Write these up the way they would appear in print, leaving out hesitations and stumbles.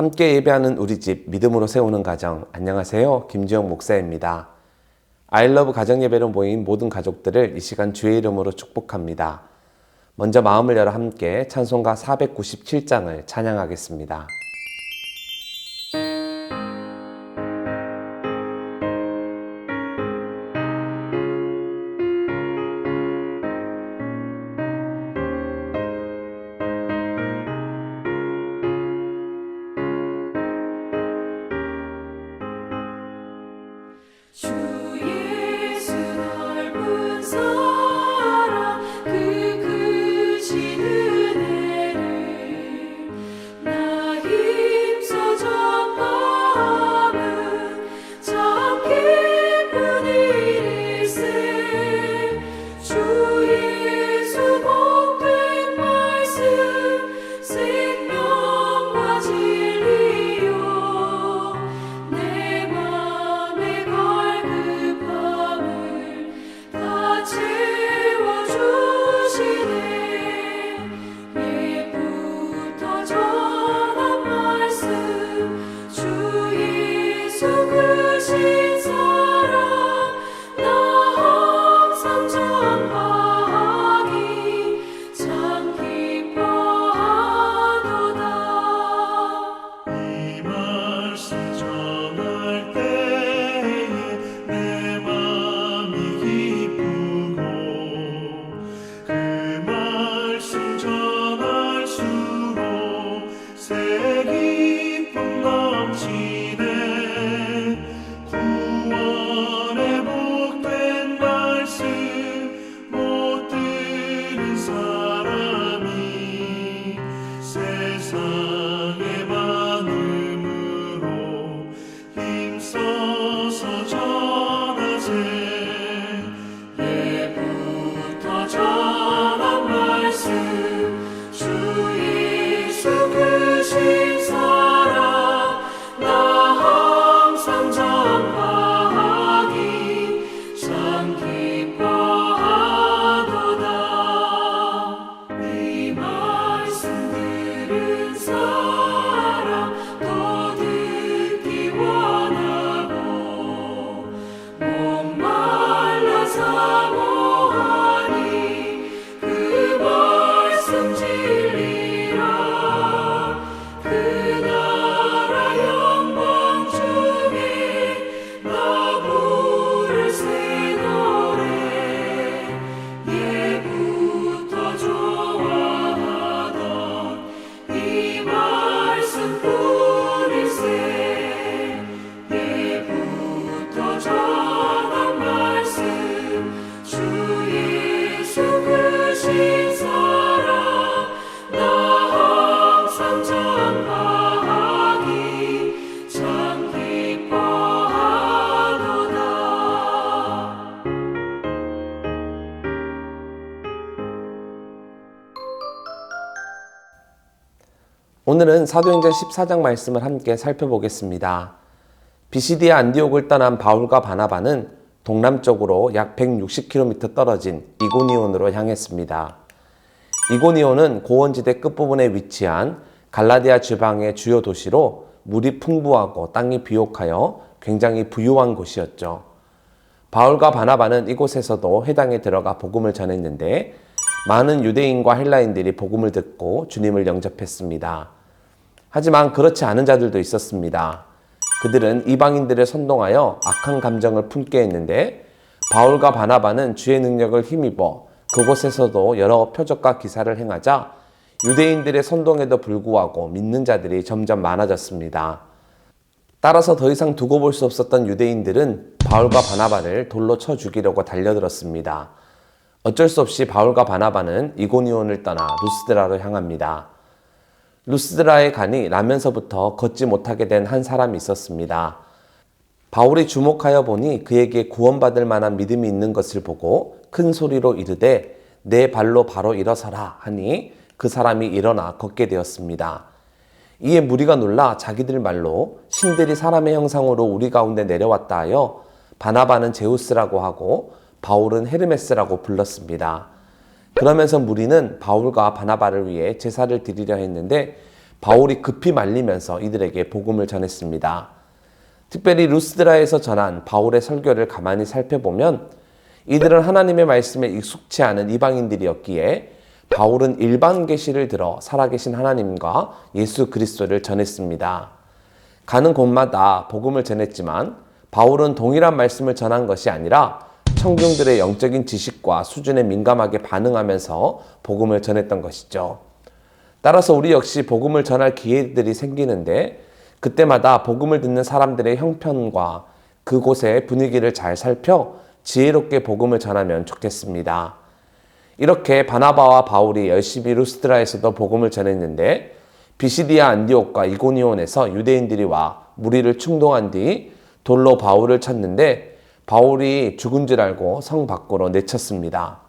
함께 예배하는 우리 집 믿음으로 세우는 가정, 안녕하세요. 김지영 목사입니다. 아이러브 가정예배로 모인 모든 가족들을 이 시간 주의 이름으로 축복합니다. 먼저 마음을 열어 함께 찬송가 497장을 찬양하겠습니다. 주 예수 넓은 사랑 그 크신 은혜를 나 힘써 전함은 참 기쁜 일일세. 주 예수 복된 말씀 생명과 진리요 내 맘에 갈급함을 다 채워주시네. 예부터 전한 말씀 주 예수 크신 사랑 나 항상 전하기 참 기뻐하도다. 이 말씀 전할 때에 내 맘이 기쁘고 그 말씀 전할수록 새 기쁨 넘치네. 구원의 복된 말씀 못 들은 사람이 세상에 많음으로 힘써서 전하세. 예부터 전한 말씀 주 예수 크신 사랑 나 항상 전하기 참 기뻐하도다. 이 말씀 들은 사람 또 듣기 원하고 목말라 사모하니 그 말씀 진리라. 그 나라 영광 중에 나 부를 새 노래. 예부터 좋아하던 이 말씀뿐일세. 예부터 전한 말씀 주 예수 크신 사랑 나 항상 전하기 참 기뻐하도다. 오늘은 사도행전 14장 말씀을 함께 살펴보겠습니다. 비시디아 안디옥을 떠난 바울과 바나바는 동남쪽으로 약 160km 떨어진 이고니온으로 향했습니다. 이고니온은 고원지대 끝부분에 위치한 갈라디아 지방의 주요 도시로 물이 풍부하고 땅이 비옥하여 굉장히 부유한 곳이었죠. 바울과 바나바는 이곳에서도 회당에 들어가 복음을 전했는데 많은 유대인과 헬라인들이 복음을 듣고 주님을 영접했습니다. 하지만 그렇지 않은 자들도 있었습니다. 그들은 이방인들을 선동하여 악한 감정을 품게 했는데 바울과 바나바는 주의 능력을 힘입어 그곳에서도 여러 표적과 기사를 행하자 유대인들의 선동에도 불구하고 믿는 자들이 점점 많아졌습니다. 따라서 더 이상 두고 볼 수 없었던 유대인들은 바울과 바나바를 돌로 쳐 죽이려고 달려들었습니다. 어쩔 수 없이 바울과 바나바는 이고니온을 떠나 루스드라로 향합니다. 루스드라에 가니 나면서부터 걷지 못하게 된 한 사람이 있었습니다. 바울이 주목하여 보니 그에게 구원받을 만한 믿음이 있는 것을 보고 큰 소리로 이르되 내 발로 바로 일어서라 하니 그 사람이 일어나 걷게 되었습니다. 이에 무리가 놀라 자기들 말로 신들이 사람의 형상으로 우리 가운데 내려왔다 하여 바나바는 제우스라고 하고 바울은 헤르메스라고 불렀습니다. 그러면서 무리는 바울과 바나바를 위해 제사를 드리려 했는데 바울이 급히 말리면서 이들에게 복음을 전했습니다. 특별히 루스드라에서 전한 바울의 설교를 가만히 살펴보면 이들은 하나님의 말씀에 익숙치 않은 이방인들이었기에 바울은 일반 계시를 들어 살아계신 하나님과 예수 그리스도를 전했습니다. 가는 곳마다 복음을 전했지만 바울은 동일한 말씀을 전한 것이 아니라 청중들의 영적인 지식과 수준에 민감하게 반응하면서 복음을 전했던 것이죠. 따라서 우리 역시 복음을 전할 기회들이 생기는데 그때마다 복음을 듣는 사람들의 형편과 그곳의 분위기를 잘 살펴 지혜롭게 복음을 전하면 좋겠습니다. 이렇게 바나바와 바울이 열심히 루스드라에서도 복음을 전했는데 비시디아 안디옥과 이고니온에서 유대인들이 와 무리를 충동한 뒤 돌로 바울을 쳤는데 바울이 죽은 줄 알고 성 밖으로 내쳤습니다.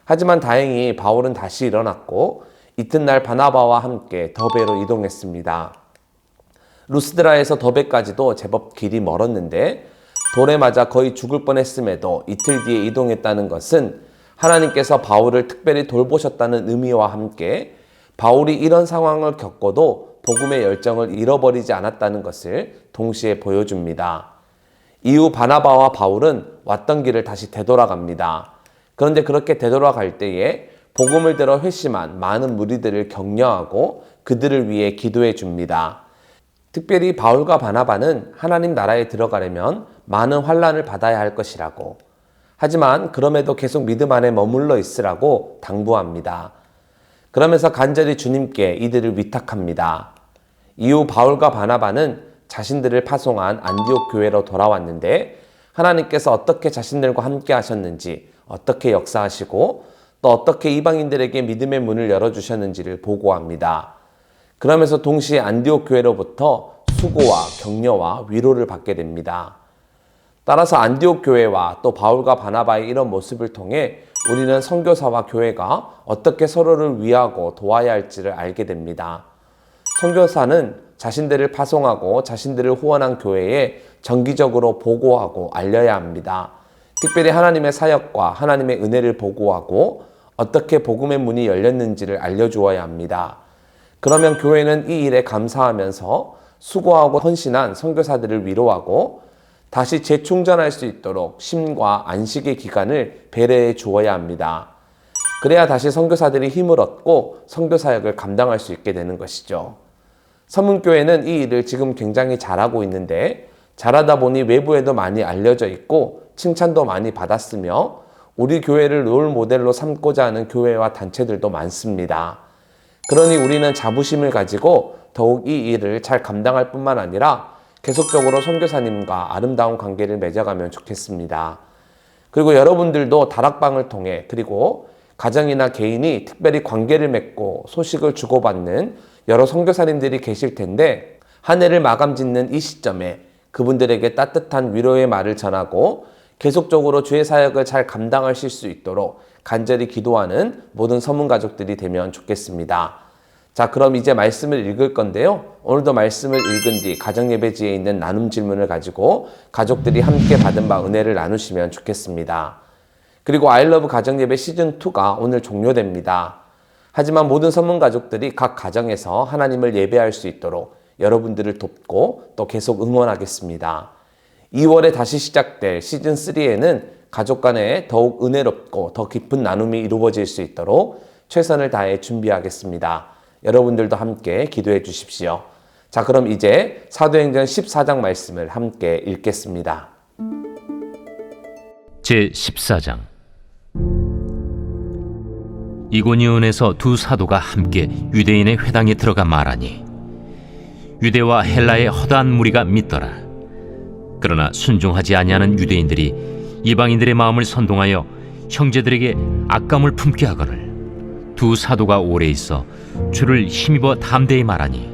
하지만 다행히 바울은 다시 일어났고 이튿날 바나바와 함께 더베로 이동했습니다. 루스드라에서 더베까지도 제법 길이 멀었는데 돌에 맞아 거의 죽을 뻔했음에도 이틀 뒤에 이동했다는 것은 하나님께서 바울을 특별히 돌보셨다는 의미와 함께 바울이 이런 상황을 겪고도 복음의 열정을 잃어버리지 않았다는 것을 동시에 보여줍니다. 이후 바나바와 바울은 왔던 길을 다시 되돌아갑니다. 그런데 그렇게 되돌아갈 때에 복음을 들어 회심한 많은 무리들을 격려하고 그들을 위해 기도해 줍니다. 특별히 바울과 바나바는 하나님 나라에 들어가려면 많은 환난을 받아야 할 것이라고, 하지만 그럼에도 계속 믿음 안에 머물러 있으라고 당부합니다. 그러면서 간절히 주님께 이들을 위탁합니다. 이후 바울과 바나바는 자신들을 파송한 안디옥 교회로 돌아왔는데 하나님께서 어떻게 자신들과 함께 하셨는지, 어떻게 역사하시고 또 어떻게 이방인들에게 믿음의 문을 열어주셨는지를 보고합니다. 그러면서 동시에 안디옥 교회로부터 수고와 격려와 위로를 받게 됩니다. 따라서 안디옥 교회와 또 바울과 바나바의 이런 모습을 통해 우리는 선교사와 교회가 어떻게 서로를 위하고 도와야 할지를 알게 됩니다. 선교사는 자신들을 파송하고 자신들을 후원한 교회에 정기적으로 보고하고 알려야 합니다. 특별히 하나님의 사역과 하나님의 은혜를 보고하고 어떻게 복음의 문이 열렸는지를 알려주어야 합니다. 그러면 교회는 이 일에 감사하면서 수고하고 헌신한 선교사들을 위로하고 다시 재충전할 수 있도록 쉼과 안식의 기간을 배려해 주어야 합니다. 그래야 다시 선교사들이 힘을 얻고 선교 사역을 감당할 수 있게 되는 것이죠. 서문교회는 이 일을 지금 굉장히 잘하고 있는데 잘하다 보니 외부에도 많이 알려져 있고 칭찬도 많이 받았으며 우리 교회를 롤 모델로 삼고자 하는 교회와 단체들도 많습니다. 그러니 우리는 자부심을 가지고 더욱 이 일을 잘 감당할 뿐만 아니라 계속적으로 선교사님과 아름다운 관계를 맺어가면 좋겠습니다. 그리고 여러분들도 다락방을 통해 그리고 가정이나 개인이 특별히 관계를 맺고 소식을 주고받는 여러 선교사님들이 계실 텐데 한 해를 마감 짓는 이 시점에 그분들에게 따뜻한 위로의 말을 전하고 계속적으로 주의 사역을 잘 감당하실 수 있도록 간절히 기도하는 모든 서문 가족들이 되면 좋겠습니다. 자, 그럼 이제 말씀을 읽을 건데요. 오늘도 말씀을 읽은 뒤 가정예배지에 있는 나눔 질문을 가지고 가족들이 함께 받은 바 은혜를 나누시면 좋겠습니다. 그리고 아이러브 가정예배 시즌2가 오늘 종료됩니다. 하지만 모든 서문 가족들이 각 가정에서 하나님을 예배할 수 있도록 여러분들을 돕고 또 계속 응원하겠습니다. 2월에 다시 시작될 시즌3에는 가족 간에 더욱 은혜롭고 더 깊은 나눔이 이루어질 수 있도록 최선을 다해 준비하겠습니다. 여러분들도 함께 기도해 주십시오. 자, 그럼 이제 사도행전 14장 말씀을 함께 읽겠습니다. 제14장. 이고니온에서 두 사도가 함께 유대인의 회당에 들어가 말하니 유대와 헬라의 허다한 무리가 믿더라. 그러나 순종하지 아니하는 유대인들이 이방인들의 마음을 선동하여 형제들에게 악감을 품게 하거늘 두 사도가 오래 있어 주를 힘입어 담대히 말하니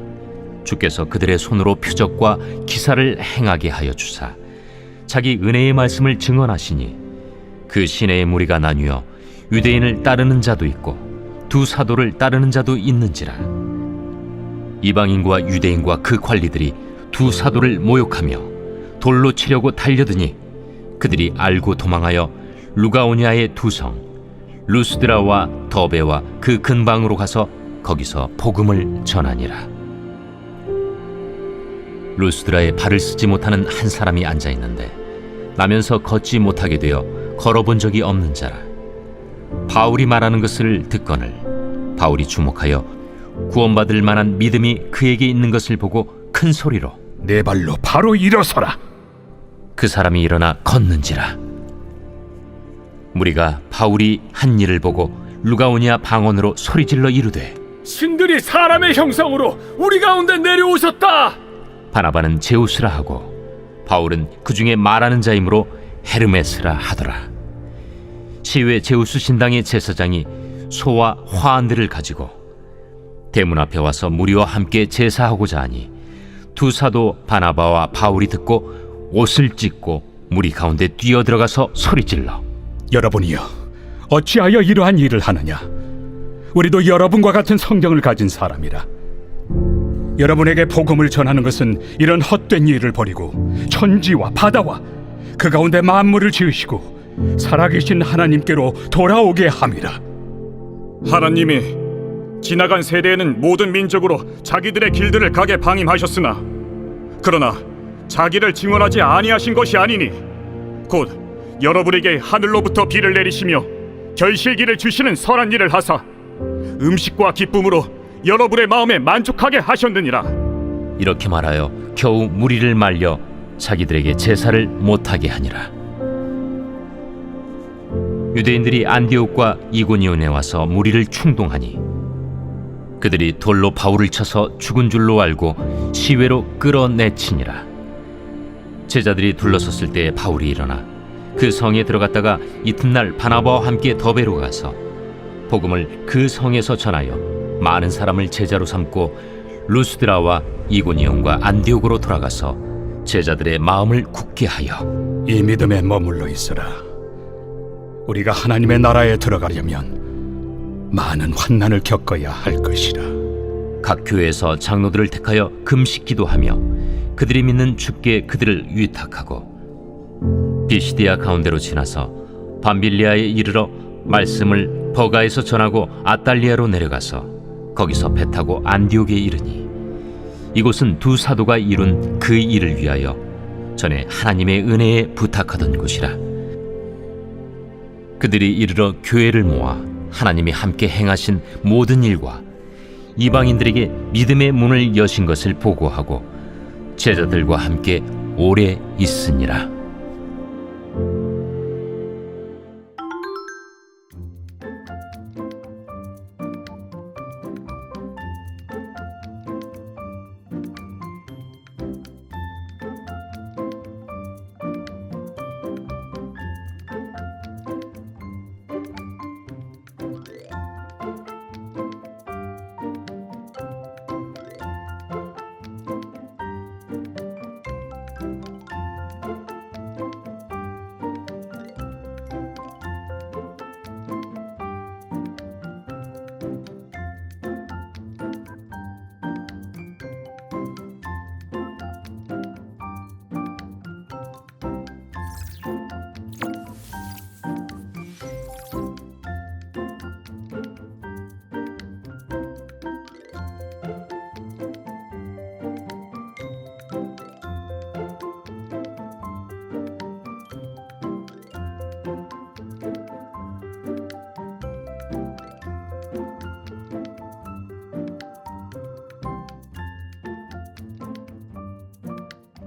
주께서 그들의 손으로 표적과 기사를 행하게 하여 주사 자기 은혜의 말씀을 증언하시니 그 시내의 무리가 나뉘어 유대인을 따르는 자도 있고 두 사도를 따르는 자도 있는지라. 이방인과 유대인과 그 관리들이 두 사도를 모욕하며 돌로 치려고 달려드니 그들이 알고 도망하여 루가오니아의 두 성 루스드라와 더베와 그 근방으로 가서 거기서 복음을 전하니라. 루스드라에 발을 쓰지 못하는 한 사람이 앉아 있는데 나면서 걷지 못하게 되어 걸어본 적이 없는 자라. 바울이 말하는 것을 듣거늘 바울이 주목하여 구원받을 만한 믿음이 그에게 있는 것을 보고 큰 소리로 네 발로 바로 일어서라. 그 사람이 일어나 걷는지라. 무리가 바울이 한 일을 보고 루가오니아 방언으로 소리질러 이르되 신들이 사람의 형상으로 우리 가운데 내려오셨다. 바나바는 제우스라 하고 바울은 그 중에 말하는 자이므로 헤르메스라 하더라. 시외 제우스 신당의 제사장이 소와 화환들을 가지고 대문 앞에 와서 무리와 함께 제사하고자 하니 두 사도 바나바와 바울이 듣고 옷을 찢고 무리 가운데 뛰어들어가서 소리질러 여러분이여, 어찌하여 이러한 일을 하느냐? 우리도 여러분과 같은 성경을 가진 사람이라. 여러분에게 복음을 전하는 것은 이런 헛된 일을 버리고 천지와 바다와 그 가운데 만물을 지으시고 살아계신 하나님께로 돌아오게 함이라. 하나님이 지나간 세대에는 모든 민족으로 자기들의 길들을 가게 방임하셨으나 그러나 자기를 증언하지 아니하신 것이 아니니 곧 여러분에게 하늘로부터 비를 내리시며 결실기를 주시는 선한 일을 하사 음식과 기쁨으로 여러분의 마음에 만족하게 하셨느니라. 이렇게 말하여 겨우 무리를 말려 자기들에게 제사를 못하게 하니라. 유대인들이 안디옥과 이고니온에 와서 무리를 충동하니 그들이 돌로 바울을 쳐서 죽은 줄로 알고 시외로 끌어내치니라. 제자들이 둘러섰을 때 바울이 일어나 그 성에 들어갔다가 이튿날 바나바와 함께 더베로 가서 복음을 그 성에서 전하여 많은 사람을 제자로 삼고 루스드라와 이고니온과 안디옥으로 돌아가서 제자들의 마음을 굳게 하여 이 믿음에 머물러 있으라. 우리가 하나님의 나라에 들어가려면 많은 환난을 겪어야 할 것이라. 각 교회에서 장로들을 택하여 금식 기도하며 그들이 믿는 주께 그들을 위탁하고 비시디아 가운데로 지나서 밤빌리아에 이르러 말씀을 버가에서 전하고 아탈리아로 내려가서 거기서 배 타고 안디옥에 이르니 이곳은 두 사도가 이룬 그 일을 위하여 전에 하나님의 은혜에 부탁하던 곳이라. 그들이 이르러 교회를 모아 하나님이 함께 행하신 모든 일과 이방인들에게 믿음의 문을 여신 것을 보고하고 제자들과 함께 오래 있으니라.